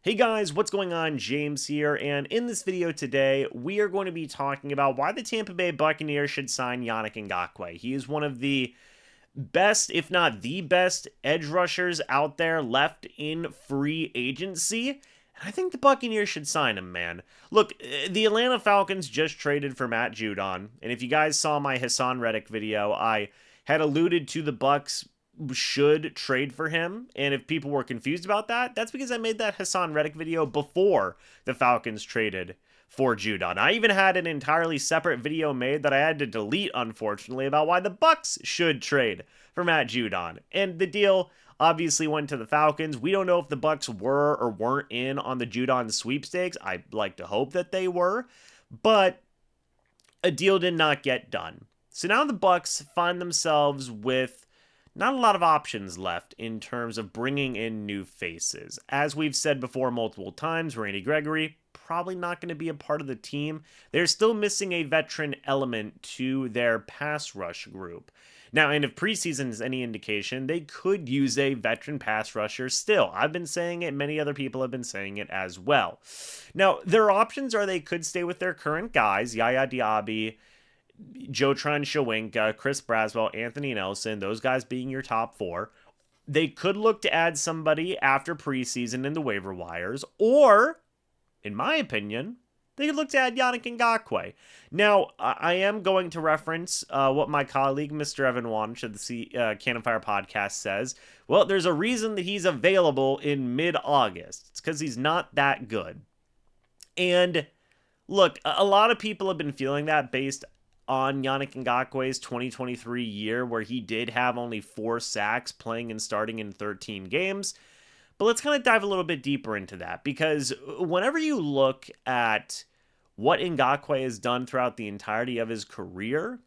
Hey guys, what's going on? James here, and in this video today, we are going to be talking about why the Tampa Bay Buccaneers should sign Yannick Ngakoue. He is one of the best, if not the best, edge rushers out there left in free agency. And I think the Buccaneers should sign him, man. Look, the Atlanta Falcons just traded for Matt Judon, and if you guys saw my Hassan Reddick video, I had alluded to the Bucs should trade for him. And if people were confused about that, that's because I made that Hassan Reddick video before the Falcons traded for Judon. I even had an entirely separate video made that I had to delete, unfortunately, about why the Bucs should trade for Matt Judon. And the deal obviously went to the Falcons. We don't know if the Bucs were or weren't in on the Judon sweepstakes. I'd like to hope that they were, but a deal did not get done. So now the Bucs find themselves with not a lot of options left in terms of bringing in new faces. As we've said before multiple times, Randy Gregory probably not going to be a part of the team. They're still missing a veteran element to their pass rush group. Now, and if preseason is any indication, they could use a veteran pass rusher still. I've been saying it. Many other people have been saying it as well. Now, their options are they could stay with their current guys, Yaya Diaby, Jotron Shawinka, Chris Braswell, Anthony Nelson, those guys being your top four. They could look to add somebody after preseason in the waiver wires, or, in my opinion, they could look to add Yannick Ngakoue. Now, I am going to reference what my colleague, Mr. Evan Wanch of the Cannon Fire podcast says. Well, there's a reason that he's available in mid-August. It's because he's not that good. And, look, a lot of people have been feeling that based on Yannick Ngakoue's 2023 year, where he did have only 4 sacks playing and starting in 13 games. But let's kind of dive a little bit deeper into that, because whenever you look at what Ngakoue has done throughout the entirety of his career,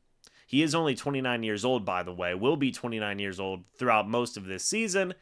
he is only 29 years old, by the way, will be 29 years old throughout most of this season.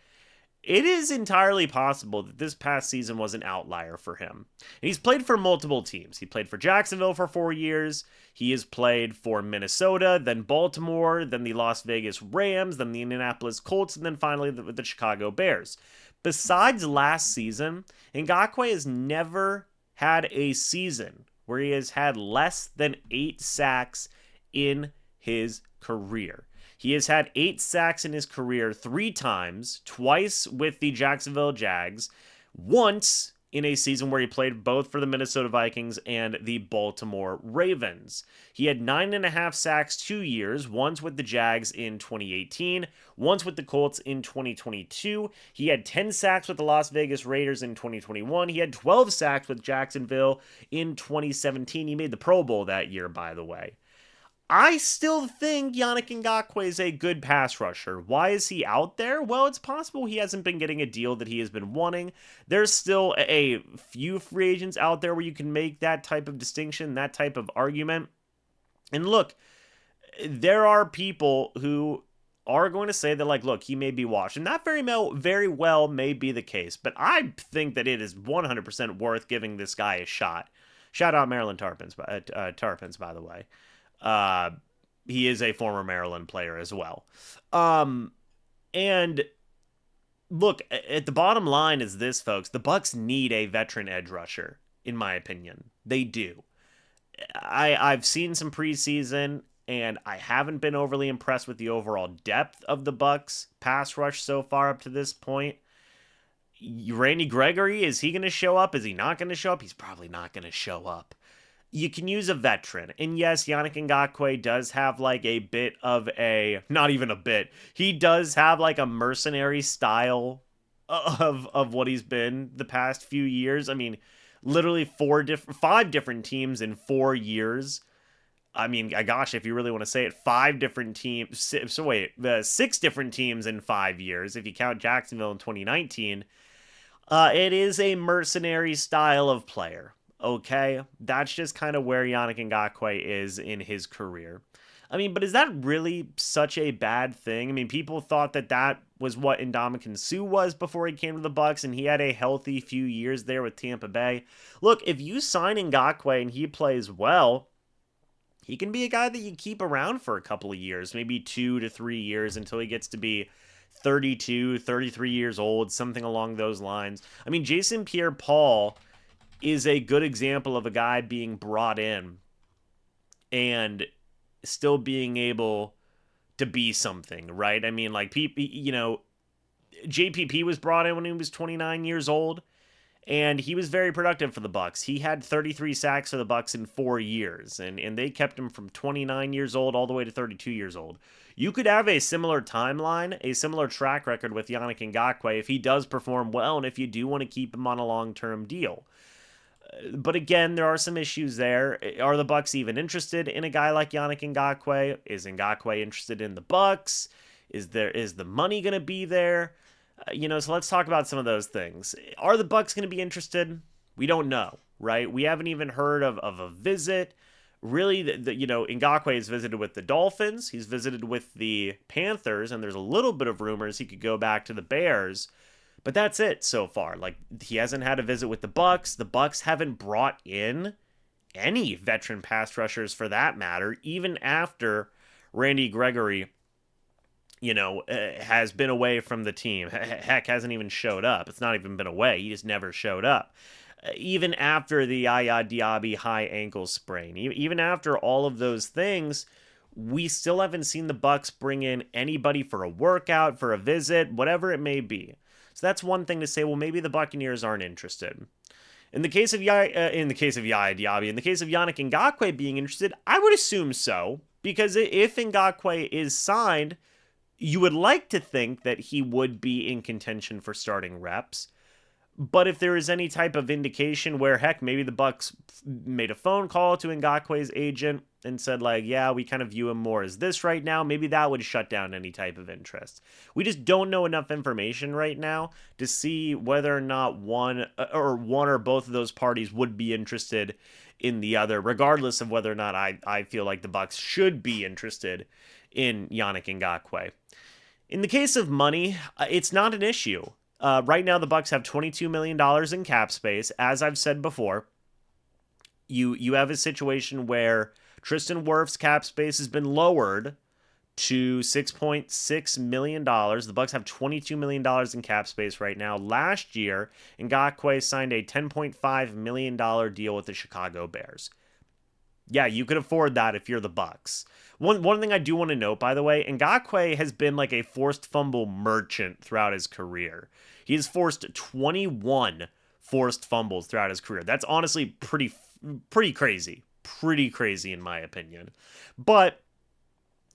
It is entirely possible that this past season was an outlier for him. And he's played for multiple teams. He played for Jacksonville for 4 years. He has played for Minnesota, then Baltimore, then the Las Vegas Rams, then the Indianapolis Colts, and then finally the Chicago Bears. Besides last season, Ngakoue has never had a season where he has had less than 8 sacks in his career. He has had 8 sacks in his career 3 times, twice with the Jacksonville Jags, once in a season where he played both for the Minnesota Vikings and the Baltimore Ravens. He had 9.5 sacks 2 years, once with the Jags in 2018, once with the Colts in 2022. He had 10 sacks with the Las Vegas Raiders in 2021. He had 12 sacks with Jacksonville in 2017. He made the Pro Bowl that year, by the way. I still think Yannick Ngakoue is a good pass rusher. Why is he out there? Well, it's possible he hasn't been getting a deal that he has been wanting. There's still a few free agents out there where you can make that type of distinction, that type of argument. And look, there are people who are going to say that, like, look, he may be washed. And that very well may be the case. But I think that it is 100% worth giving this guy a shot. Shout out Maryland Tarpons, by the way. He is a former Maryland player as well. And look, at the bottom line is this, folks. The Bucs need a veteran edge rusher, in my opinion. They do. I've seen some preseason, and I haven't been overly impressed with the overall depth of the Bucs pass rush so far up to this point. Randy Gregory, is he going to show up? Is he not going to show up? He's probably not going to show up. You can use a veteran. And yes, Yannick Ngakoue does have like a bit of not even a bit. He does have like a mercenary style of what he's been the past few years. I mean, literally 5 different teams in 4 years. I mean, gosh, if you really want to say it, 5 different teams. So wait, 6 different teams in 5 years, if you count Jacksonville in 2019. It is a mercenary style of player. Okay, that's just kind of where Yannick Ngakoue is in his career. I mean, but is that really such a bad thing? I mean, people thought that was what Ndamukong Suh was before he came to the Bucs, and he had a healthy few years there with Tampa Bay. Look, if you sign Ngakoue and he plays well, he can be a guy that you keep around for a couple of years, maybe 2 to 3 years until he gets to be 32, 33 years old, something along those lines. I mean, Jason Pierre-Paul is a good example of a guy being brought in and still being able to be something, right? I mean, like, JPP was brought in when he was 29 years old, and he was very productive for the Bucs. He had 33 sacks for the Bucs in 4 years, and they kept him from 29 years old all the way to 32 years old. You could have a similar timeline, a similar track record with Yannick Ngakoue if he does perform well, and if you do want to keep him on a long-term deal. But again, there are some issues there. Are the Bucs even interested in a guy like Yannick Ngakoue? Is Ngakoue interested in the Bucs? Is the money going to be there? So let's talk about some of those things. Are the Bucs going to be interested? We don't know, right? We haven't even heard of a visit. Really, Ngakoue has visited with the Dolphins. He's visited with the Panthers, and there's a little bit of rumors he could go back to the Bears. But that's it so far. Like, he hasn't had a visit with the Bucs. The Bucs haven't brought in any veteran pass rushers for that matter, even after Randy Gregory, has been away from the team. Heck, hasn't even showed up. It's not even been away. He just never showed up. Even after the Yaya Diaby high ankle sprain, even after all of those things, we still haven't seen the Bucs bring in anybody for a workout, for a visit, whatever it may be. So that's one thing to say, well, maybe the Buccaneers aren't interested. In the case of Yaya Diaby, in the case of Yannick Ngakoue being interested, I would assume so, because if Ngakoue is signed, you would like to think that he would be in contention for starting reps. But if there is any type of indication where, heck, maybe the Bucs made a phone call to Ngakoue's agent and said, like, yeah, we kind of view him more as this right now, maybe that would shut down any type of interest. We just don't know enough information right now to see whether or not one or both of those parties would be interested in the other, regardless of whether or not I feel like the Bucs should be interested in Yannick Ngakoue. In the case of money, it's not an issue. Right now, the Bucs have $22 million in cap space. As I've said before, you have a situation where Tristan Wirfs' cap space has been lowered to $6.6 million. The Bucs have $22 million in cap space right now. Last year, Ngakoue signed a $10.5 million deal with the Chicago Bears. Yeah, you could afford that if you're the Bucs. One thing I do want to note, by the way, Ngakoue has been like a forced fumble merchant throughout his career. He has forced 21 forced fumbles throughout his career. That's honestly pretty crazy. Pretty crazy in my opinion. But,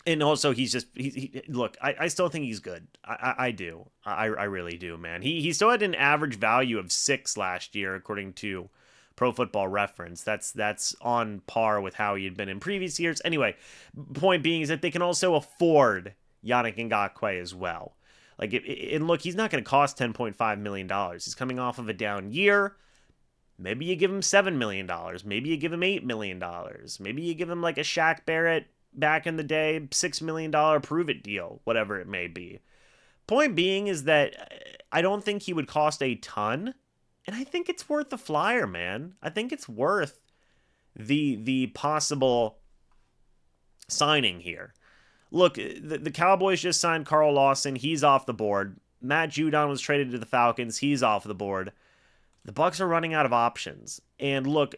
and also look, I still think he's good. I do. I really do, man. He still had an average value of 6 last year, according to Pro Football Reference. That's on par with how he had been in previous years. Anyway, point being is that they can also afford Yannick Ngakoue as well. Like, and look, he's not going to cost $10.5 million. He's coming off of a down year. Maybe you give him $7 million. Maybe you give him $8 million. Maybe you give him like a Shaq Barrett back in the day, $6 million prove-it deal, whatever it may be. Point being is that I don't think he would cost a ton, and I think it's worth the flyer, man. I think it's worth the possible signing here. Look, the Cowboys just signed Carl Lawson. He's off the board. Matt Judon was traded to the Falcons. He's off the board. The Bucs are running out of options. And look,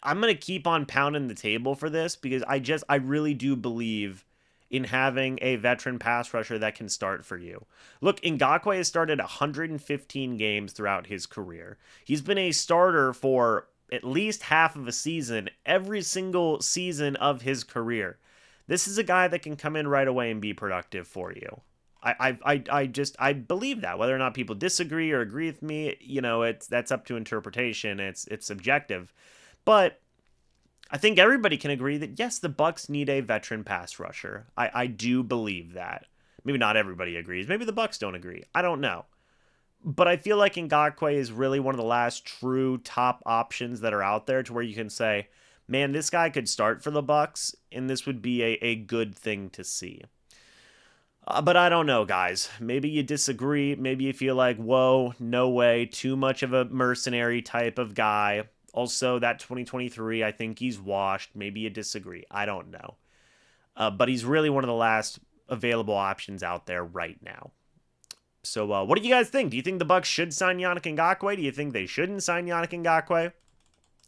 I'm going to keep on pounding the table for this because I really do believe in having a veteran pass rusher that can start for you. Look, Ngakoue has started 115 games throughout his career. He's been a starter for at least half of a season, every single season of his career. This is a guy that can come in right away and be productive for you. I believe that. Whether or not people disagree or agree with me, that's up to interpretation. It's subjective. But I think everybody can agree that, yes, the Bucs need a veteran pass rusher. I do believe that. Maybe not everybody agrees. Maybe the Bucs don't agree. I don't know. But I feel like Ngakoue is really one of the last true top options that are out there to where you can say, man, this guy could start for the Bucs, and this would be a good thing to see. But I don't know, guys. Maybe you disagree. Maybe you feel like, whoa, no way, too much of a mercenary type of guy. Also, that 2023, I think he's washed. Maybe you disagree. I don't know. But he's really one of the last available options out there right now. So what do you guys think? Do you think the Bucs should sign Yannick Ngakoue? Do you think they shouldn't sign Yannick Ngakoue?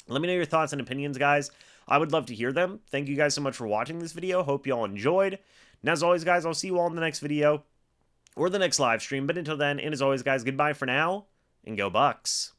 Let me know your thoughts and opinions, guys. I would love to hear them. Thank you guys so much for watching this video. Hope you all enjoyed. And as always, guys, I'll see you all in the next video or the next live stream. But until then, and as always, guys, goodbye for now, and go Bucs.